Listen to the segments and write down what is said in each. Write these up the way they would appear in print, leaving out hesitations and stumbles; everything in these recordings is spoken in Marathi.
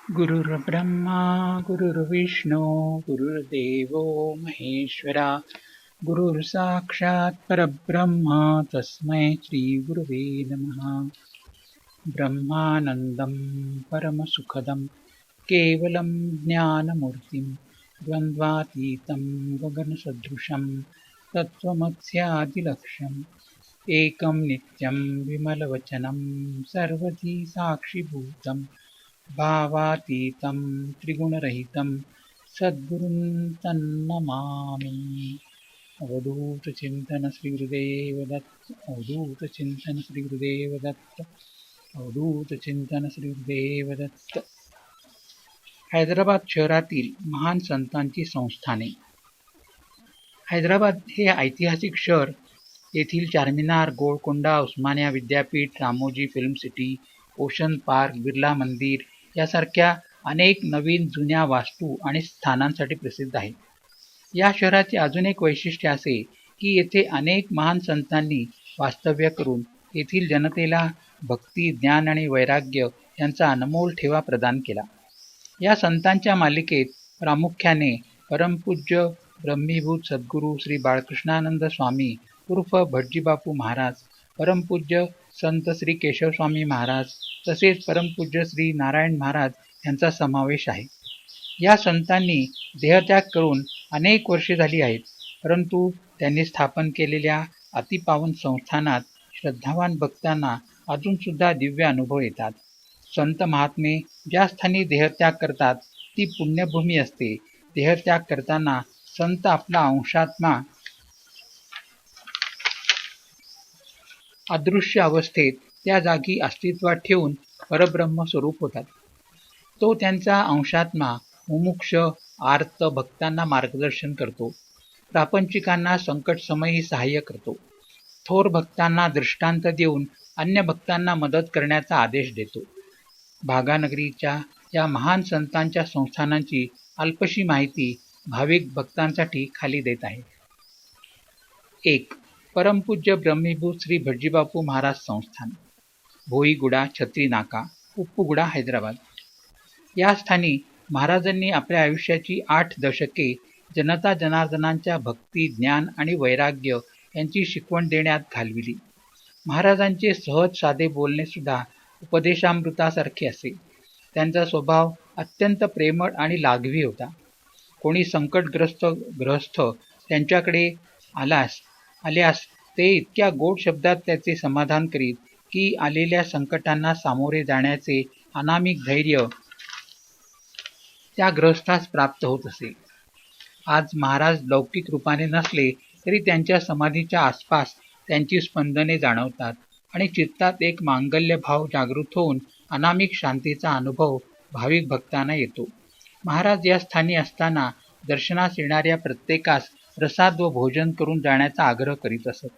गुरुर्ब्रह्मा गुरुर्विष्णू गुरुर्देवो महेश्वरा गुरुर्साक्षात् परब्रह्म तस्मै श्रीगुरुवे नमः. ब्रह्मानन्दं परमसुखदं केवलं ज्ञानमूर्तिं द्वन्द्वातीतं गगनसदृशं तत्त्वमस्यादिलक्ष्यम् एकं नित्यं विमलवचनं सर्वधी साक्षिभूतं भावातीतं त्रिगुणरहितं सद्गुरुं तन्नमामि. अवधूतचिंतन श्री गुरुदेव दत्त. अवधूतचिंतन श्री गुरुदेव दत्त. अवधूतचिंतन श्री गुरुदेव दत्त. हैदराबाद शहरातील महान संतांची संस्थाने. हैदराबाद हे ऐतिहासिक शहर येथील चारमिनार, गोलकोंडा, उस्मानिया विद्यापीठ, Ramoji film city, ocean park, Birla मंदिर यासारख्या अनेक नवीन जुन्या वास्तू आणि स्थानांसाठी प्रसिद्ध आहे. या शहराचे अजून एक वैशिष्ट्य असे की येथे अनेक महान संतांनी वास्तव्य करून येथील जनतेला भक्ती, ज्ञान आणि वैराग्य यांचा अनमोल ठेवा प्रदान केला. या संतांच्या मालिकेत प्रामुख्याने परमपूज्य ब्रह्मीभूत सद्गुरू श्री बाळकृष्णानंद स्वामी उर्फ भटजीबापू महाराज, परमपूज्य संत श्री केशवस्वामी महाराज तसेच परमपूज्य श्री नारायण महाराज यांचा समावेश आहे. या संतांनी देहत्याग करून अनेक वर्षे झाली आहेत, परंतु त्यांनी स्थापन केलेल्या अतिपावन संस्थानात श्रद्धावान भक्तांना अजून सुद्धा दिव्य अनुभव येतात. संत महात्मे ज्या स्थानी देहत्याग करतात ती पुण्यभूमी असते. देहत्याग करताना संत आपला अंशात्मा अदृश्य अवस्थेत त्या जागी अस्तित्वात ठेवून परब्रह्म स्वरूप होतात. तो त्यांचा अंशात्मा मुमुक्ष आर्त भक्तांना मार्गदर्शन करतो. प्रापंचिकांना संकटसमयी सहाय्य करतो. थोर भक्तांना दृष्टांत देऊन अन्य भक्तांना मदत करण्याचा आदेश देतो. भागानगरीच्या या महान संतांच्या संस्थानांची अल्पशी माहिती भाविक भक्तांसाठी खाली देत आहे. 1. परमपूज्य ब्रह्मीभूत श्री भटजीबापू महाराज संस्थान, भोईगुडा, छत्री नाका, उप्पुगुडा, हैदराबाद. या स्थानी महाराजांनी आपल्या आयुष्याची 8 दशके जनता जनार्दनांच्या भक्ती, ज्ञान आणि वैराग्य यांची शिकवण देण्यात घालविली. महाराजांचे सहज साधे बोलणे सुद्धा उपदेशामृतासारखे असे. त्यांचा स्वभाव अत्यंत प्रेमळ आणि लाघवी होता. कोणी संकटग्रस्त गृहस्थ त्यांच्याकडे आल्यास ते इतक्या गोड शब्दात त्याचे समाधान करीत की आलेल्या संकटांना सामोरे जाण्याचे अनामिक धैर्य त्या गृहस्थास प्राप्त होत असे. आज महाराज लौकिक रूपाने नसले तरी त्यांच्या समाधीच्या आसपास त्यांची स्पंदने जाणवतात आणि चित्तात एक मांगल्य भाव जागृत होऊन अनामिक शांतीचा अनुभव भाविक भक्तांना येतो. महाराज या स्थानी असताना दर्शनास येणाऱ्या प्रत्येकास प्रसाद व भोजन करून जाण्याचा आग्रह करीत असत.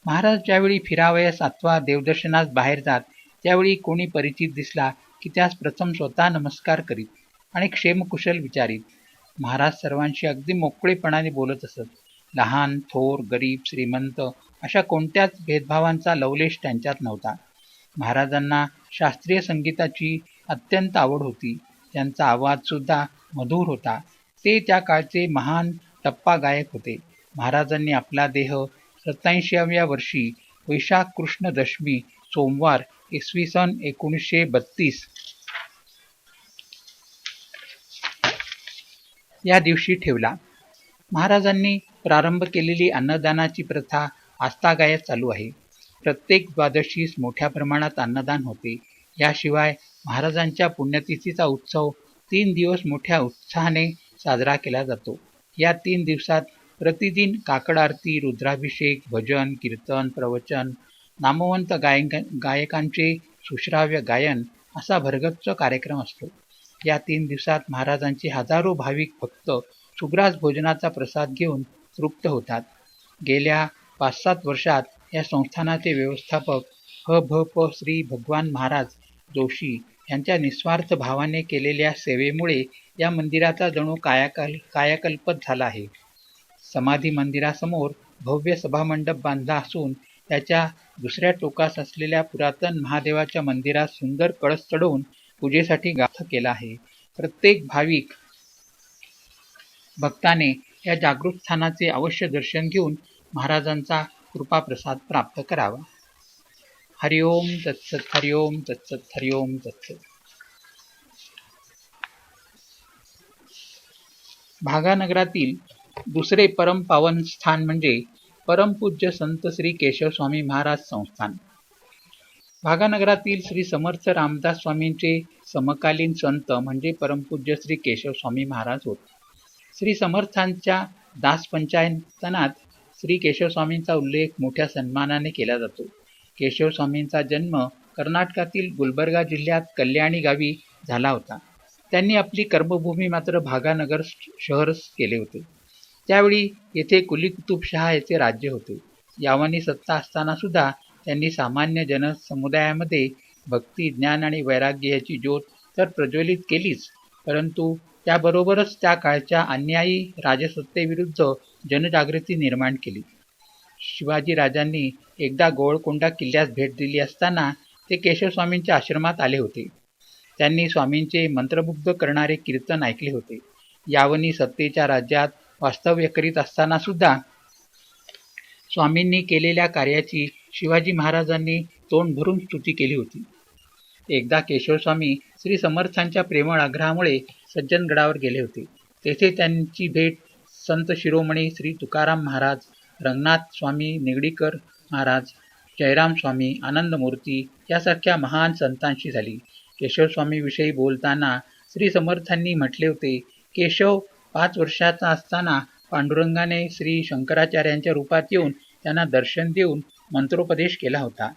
महाराज ज्यावेळी फिरावयास अथवा देवदर्शनास बाहेर जात त्यावेळी कोणी परिचित दिसला की त्यास प्रथम स्वतः नमस्कार करीत आणि क्षेमकुशल विचारित. महाराज सर्वांशी अगदी मोकळेपणाने बोलत असत. लहान, थोर, गरीब, श्रीमंत अशा कोणत्याच भेदभावांचा लवलेश त्यांच्यात नव्हता. महाराजांना शास्त्रीय संगीताची अत्यंत आवड होती. त्यांचा आवाज सुद्धा मधुर होता. ते त्या काळचे महान टप्पा गायक होते. महाराजांनी आपला देह 87व्या वर्षी वैशाख कृष्ण दशमी सोमवार इसवी सन 1932 या दिवशी ठेवला. महाराजांनी प्रारंभ केलेली अन्नदानाची प्रथा आजतागायत चालू आहे. प्रत्येक द्वादशीस मोठ्या प्रमाणात अन्नदान होते. याशिवाय महाराजांच्या पुण्यतिथीचा उत्सव 3 दिवस मोठ्या उत्साहाने साजरा केला जातो. या 3 दिवसात प्रतिदिन काकड आरती, रुद्राभिषेक, भजन, कीर्तन, प्रवचन, नामवंत गायकांचे सुश्राव्य गायन असा भरगच्च कार्यक्रम असतो. या 3 दिवसात महाराजांचे हजारो भाविक भक्त सुग्रास भोजनाचा प्रसाद घेऊन तृप्त होतात. गेल्या 5-7 वर्षात या संस्थानाचे व्यवस्थापक ह.भ.प. श्री भगवान महाराज जोशी यांच्या निस्वार्थ भावाने केलेल्या सेवेमुळे या मंदिराचा जणू कायाकल्पच झाला आहे. समाधी मंदिरासमोर भव्य सभामंडप बांधला असून त्याच्या दुसऱ्या टोकास असलेल्या पुरातन महादेवाच्या मंदिरात सुंदर कळस चढवून पूजेसाठी गाथा केला आहे. प्रत्येक भाविक भक्ताने या जागृत स्थानाचे अवश्य दर्शन घेऊन महाराजांचा कृपाप्रसाद प्राप्त करावा. हरिओम तत्सत, हरिओम तत्सत, हरिओम तत्सत. भागानगरातील दुसरे परम पावन स्थान म्हणजे परमपूज्य संत श्री केशव स्वामी महाराज संस्थान. भागानगरातील श्री समर्थ रामदास स्वामींचे समकालीन संत म्हणजे परमपूज्य श्री केशव स्वामी महाराज होत. श्री समर्थांच्या दास पंचायतनात श्री केशव स्वामींचा उल्लेख मोठ्या सन्मानाने केला जातो. केशव स्वामींचा जन्म कर्नाटकातील गुलबर्गा जिल्ह्यात कल्याणी गावी झाला होता. त्यांनी आपली कर्मभूमी मात्र भागानगर शहर केले होते. त्यावेळी येथे कुली कुतुबशहा येथे राज्य होते. यावानी सत्ता असताना सुद्धा त्यांनी सामान्य जनसमुदायामध्ये भक्ती, ज्ञान आणि वैराग्य याची ज्योत तर प्रज्वलित केलीच, परंतु त्याबरोबरच त्या काळच्या अन्यायी राजसत्तेविरुद्ध जनजागृती निर्माण केली. शिवाजी राजांनी एकदा गोवळकोंडा किल्ल्यास भेट दिली असताना ते केशव स्वामींच्या आश्रमात आले होते. त्यांनी स्वामींचे मंत्रमुग्ध करणारे कीर्तन ऐकले होते. यावनी सत्तेच्या राज्यात वास्तव्य करीत असताना सुद्धा स्वामींनी केलेल्या कार्याची शिवाजी महाराजांनी तोंड भरून स्तुती केली होती. एकदा केशवस्वामी श्री समर्थांच्या प्रेमळ आग्रहामुळे सज्जनगडावर गेले होते. तेथे त्यांची भेट संत शिरोमणी श्री तुकाराम महाराज, रंगनाथ स्वामी निगडीकर महाराज, जयराम स्वामी, आनंदमूर्ती यासारख्या महान संतांशी झाली. केशवस्वामीविषयी बोलताना श्री समर्थांनी म्हटले होते, केशव 5 वर्षाचा असताना पांडुरंगाने श्री शंकराचार्यांच्या रूपात येऊन त्यांना दर्शन देऊन मंत्रोपदेश केला होता.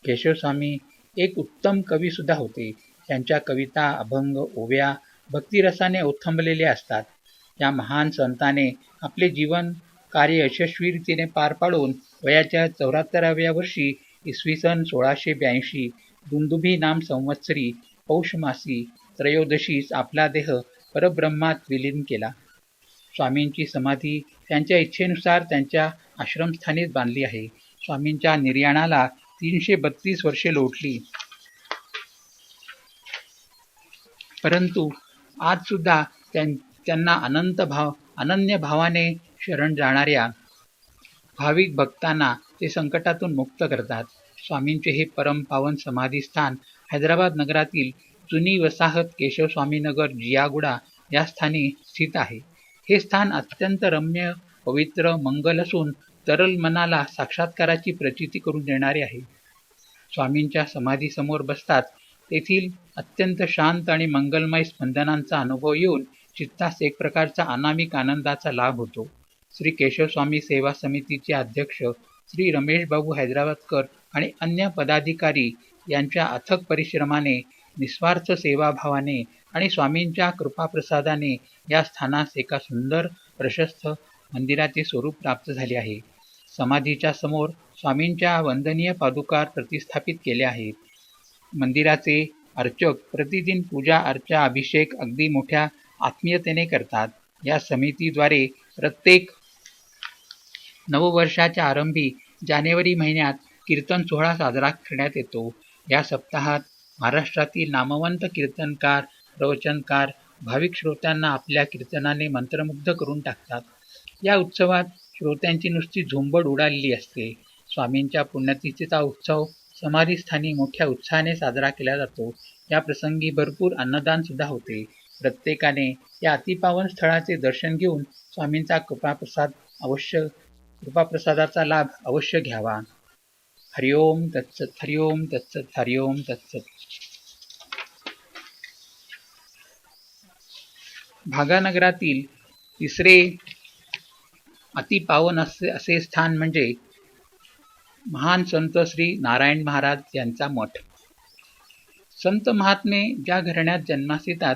केशवस्वामी एक उत्तम कवी सुद्धा होते. त्यांच्या कविता, अभंग, ओव्या भक्तिरसाने ओथंबलेल्या असतात. या महान संताने आपले जीवन कार्य यशस्वीरीतीने पार पाडून वयाच्या 74व्या वर्षी इसवी सन 1682 दुंदुभी नाम संवत्सरी पौष मासी त्रयोदशीस आपला देह परब्रह्मात विलीन केला. स्वामींची समाधी त्यांच्या इच्छेनुसार त्यांच्या आश्रमस्थानीच बांधली आहे. स्वामींच्या निर्याणाला 332 वर्षे लोटली, परंतु आज सुद्धा त्यांना अनन्य भावाने शरण जाणाऱ्या भाविक भक्तांना ते संकटातून मुक्त करतात. स्वामींचे हे परम पावन समाधीस्थान हैदराबाद नगरातील जुनी वसाहत केशवस्वामीनगर जियागुडा या स्थानी स्थित आहे. हे स्थान अत्यंत रम्य, पवित्र, मंगल असून तरल मनाला साक्षात्काराची प्रचिती करून देणारे आहे. स्वामींच्या समाधीसमोर बसतात तेथील अत्यंत शांत आणि मंगलमय स्पंदनांचा अनुभव येऊन चित्तास एक प्रकारचा अनामिक आनंदाचा लाभ होतो. श्री केशवस्वामी सेवा समितीचे अध्यक्ष श्री रमेश बाबू हैदराबादकर आणि अन्य पदाधिकारी यांच्या अथक परिश्रमाने, निस्वार्थ सेवाभावाने आणि स्वामींच्या कृपाप्रसादाने या स्थानास एका सुंदर प्रशस्त मंदिराचे स्वरूप प्राप्त झाले आहे. समाधीच्या समोर स्वामींच्या वंदनीय पादुका प्रतिष्ठापित केल्या आहेत. मंदिराचे अर्चक प्रतिदिन पूजा, अर्चा, अभिषेक अगदी मोठ्या आत्मीयतेने करतात. या समितीद्वारे प्रत्येक नववर्षाच्या आरंभी जानेवारी महिन्यात कीर्तन सोहळा साजरा करण्यात येतो. या सप्ताहात महाराष्ट्रातील नामवंत कीर्तनकार, प्रवचनकार भाविक श्रोत्यांना आपल्या कीर्तनाने मंत्रमुग्ध करून टाकतात. या उत्सवात श्रोत्यांची नुसती झुंबड उडालेली असते. स्वामींच्या पुण्यतिथीचा उत्सव समाधीस्थानी मोठ्या उत्साहाने साजरा केला जातो. या प्रसंगी भरपूर अन्नदान सुद्धा होते. प्रत्येकाने या अतिपावन स्थळाचे दर्शन घेऊन स्वामींचा कृपाप्रसादाचा लाभ अवश्य घ्यावा. हरिओम तत्सत, हरिओम तत्सत, हरिओम तत्सत. भागानगरातील तिसरे अतिपावन असे स्थान म्हणजे महान संत श्री नारायण महाराज यांचा मठ. संत महात्मे ज्या घराण्यात जन्मास येतात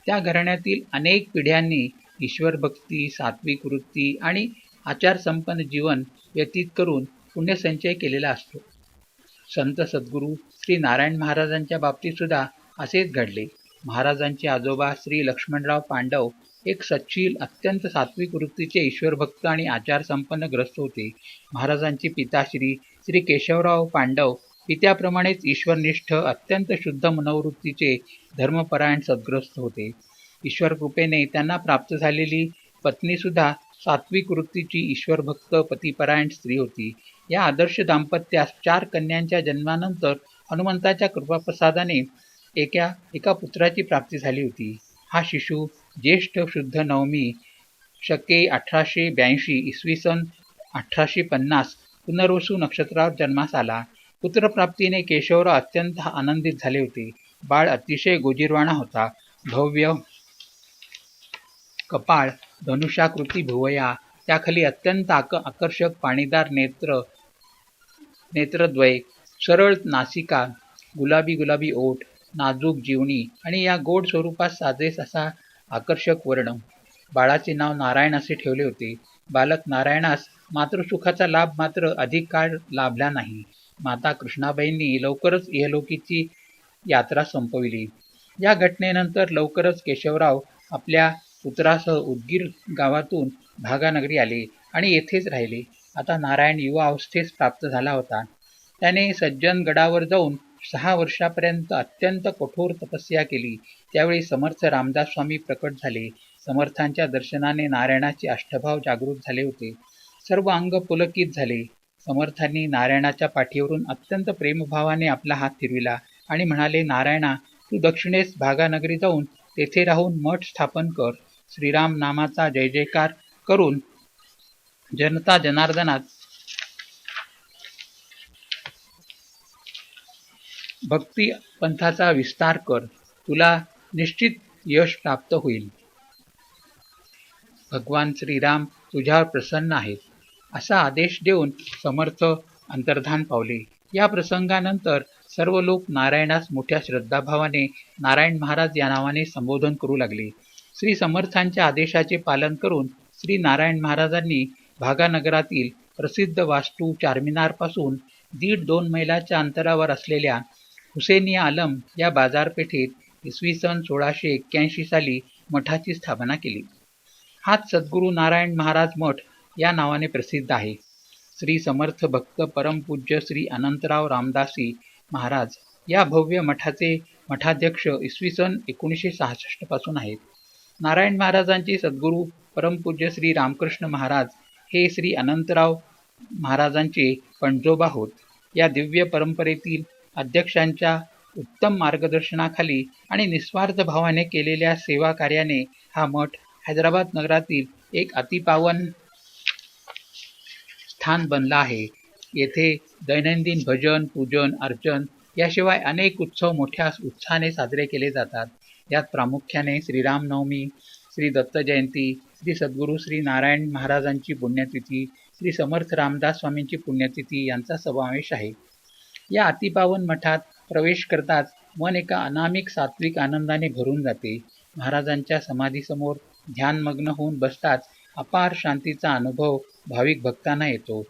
त्या घराण्यातील अनेक पिढ्यांनी ईश्वरभक्ती, सात्विक वृत्ती आणि आचारसंपन्न जीवन व्यतीत करून पुण्यसंचय केलेला असतो. संत सद्गुरू श्री नारायण महाराजांच्या बाबतीत सुद्धा असेच घडले. महाराजांचे आजोबा श्री लक्ष्मणराव पांडव एक सच्शील, अत्यंत सात्विक वृत्तीचे ईश्वरभक्त आणि आचारसंपन्न ग्रस्त होते. महाराजांचे पिता श्री केशवराव पांडव पित्याप्रमाणेच ईश्वरनिष्ठ अत्यंत शुद्ध मनोवृत्तीचे धर्मपरायण सद्ग्रस्त होते. ईश्वर कृपेने त्यांना प्राप्त झालेली पत्नीसुद्धा सात्विक वृत्तीची ईश्वरभक्त पतिपरायण स्त्री होती. या आदर्श दाम्पत्यास 4 कन्यांच्या जन्मानंतर हनुमंताच्या कृपाप्रसादाने एका पुत्राची प्राप्ती झाली होती. हा शिशु ज्येष्ठ शुद्ध नवमी शके 1882 इसवी सन 1850 पुनर्वसू नक्षत्रावर जन्मास आला. पुत्रप्राप्तीने केशवराव अत्यंत आनंदित झाले होते. बाळ अतिशय गोजीरवाणा होता. भव्य कपाळ, धनुषाकृती भुवया, त्याखाली अत्यंत आकर्षक पाणीदार नेत्रद्वय, सरळ नासिका, गुलाबी ओठ, नाजूक जीवनी आणि या गोड स्वरूपात साजेस असा आकर्षक वर्ण. बाळाचे नाव नारायण असे ठेवले होते. बालक नारायणास मातृसुखाचा लाभ मात्र अधिक काळ लाभला नाही. माता कृष्णाबाईंनी लवकरच इहलोकीची यात्रा संपविली. या घटनेनंतर लवकरच केशवराव आपल्या पुत्रासह उदगीर गावातून भागानगरी आले आणि येथेच राहिले. आता नारायण युवा अवस्थेस प्राप्त झाला होता. त्याने सज्जन गडावर जाऊन 6 वर्षापर्यंत अत्यंत कठोर तपस्या केली. त्यावेळी समर्थ रामदास स्वामी प्रकट झाले. समर्थांच्या दर्शनाने नारायणाचे अष्टभाव जागृत झाले होते. सर्व अंग पुलकित झाले. समर्थांनी नारायणाच्या पाठीवरून अत्यंत प्रेमभावाने आपला हात फिरविला आणि म्हणाले, नारायणा, तू दक्षिणेस भागानगरी जाऊन तेथे राहून मठ स्थापन कर. श्रीराम नामाचा जय जयकार करून जनता जनार्दनात भक्ती पंथाचा विस्तार कर. तुला निश्चित यश प्राप्त होईल. भगवान श्रीराम तुझ्यावर प्रसन्न आहेत, असा आदेश देऊन समर्थ अंतर्धान पावले. या प्रसंगानंतर सर्व लोक नारायणास मोठ्या श्रद्धाभावाने नारायण महाराज या नावाने संबोधन करू लागले. श्री समर्थांच्या आदेशाचे पालन करून श्री नारायण महाराजांनी भागानगरातील प्रसिद्ध वास्तू चारमिनारपासून 1.5-2 मैलाच्या अंतरावर असलेल्या हुसेनिया आलम या बाजारपेठेत इसवी सन 1681 साली मठाची स्थापना केली. हाच सद्गुरू नारायण महाराज मठ या नावाने प्रसिद्ध आहे. श्री समर्थ भक्त परमपूज्य श्री अनंतराव रामदासी महाराज या भव्य मठाचे मठाध्यक्ष इसवी सन 1966 पासून आहेत. नारायण महाराजांचे सद्गुरू परमपूज्य श्री रामकृष्ण महाराज हे श्री अनंतराव महाराजांचे पणजोबा होत. या दिव्य परंपरेतील अध्यक्षांच्या उत्तम मार्गदर्शनाखाली आणि निस्वार्थ भावाने केलेल्या सेवा कार्याने हा मठ हैदराबाद नगरातील एक अतिपावन स्थान बनला आहे. येथे दैनंदिन भजन, पूजन, अर्चन याशिवाय अनेक उत्सव मोठ्या उत्साहाने साजरे केले जातात. यात प्रामुख्याने श्रीरामनवमी, श्री दत्त जयंती, श्री सद्गुरू श्री नारायण महाराजांची पुण्यतिथी, श्री समर्थ रामदास स्वामींची पुण्यतिथी यांचा समावेश आहे. या अतिपावन मठात प्रवेश करताच मन एका अनामिक सात्विक आनंदाने भरून जाते. महाराजांच्या समाधीसमोर ध्यानमग्न होऊन बसताच अपार शांतीचा अनुभव भाविक भक्तांना येतो.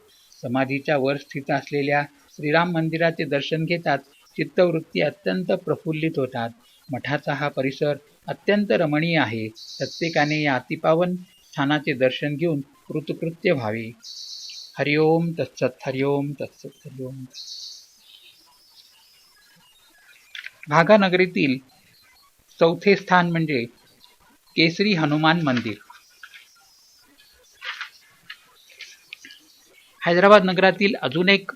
समाधीच्या वर स्थित असलेल्या श्रीराम मंदिराचे दर्शन घेताच चित्तवृत्ती अत्यंत प्रफुल्लित होतात. मठाचा हा परिसर अत्यंत रमणीय आहे. प्रत्येकाने या अतिपावन स्थानाचे दर्शन घेऊन कृतकृत्य व्हावे. हरिओम तत्सत, हरिओम तत्सत, हरिओम. भागानगरीतील चौथे स्थान म्हणजे केसरी हनुमान मंदिर. हैदराबाद नगरातील अजून एक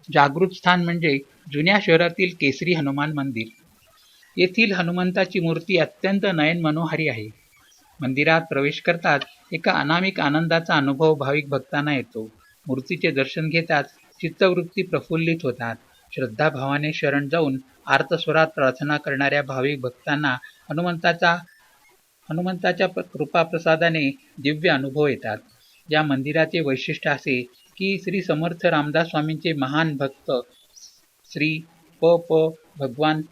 जागृत स्थान म्हणजे जुन्या शहरातील केसरी हनुमान मंदिर. येथील हनुमंताची मूर्ती अत्यंत नयन मनोहारी आहे. मंदिरात प्रवेश करताच एका अनामिक आनंदाचा अनुभव भाविक भक्तांना येतो. मूर्तीचे दर्शन घेताच चित्तवृत्ती प्रफुल्लित होतात. श्रद्धाभावाने शरण जाऊन आर्तस्वरात प्रार्थना करणाऱ्या भाविक भक्तांना हनुमंताच्या कृपाप्रसादाने दिव्य अनुभव येतात. या मंदिराचे वैशिष्ट्य असे की श्री समर्थ रामदास स्वामींचे महान भक्त श्री भगवान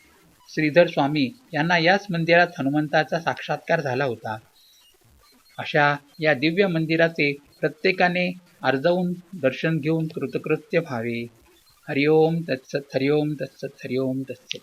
श्रीधर स्वामी यांना याच मंदिरात हनुमंताचा साक्षात्कार झाला होता. अशा या दिव्य मंदिराचे प्रत्येकाने आर्जवून दर्शन घेऊन कृतकृत्य व्हावे. हरिओम तत्सत, हरिओम तत्सत, हरिओम तत्सत.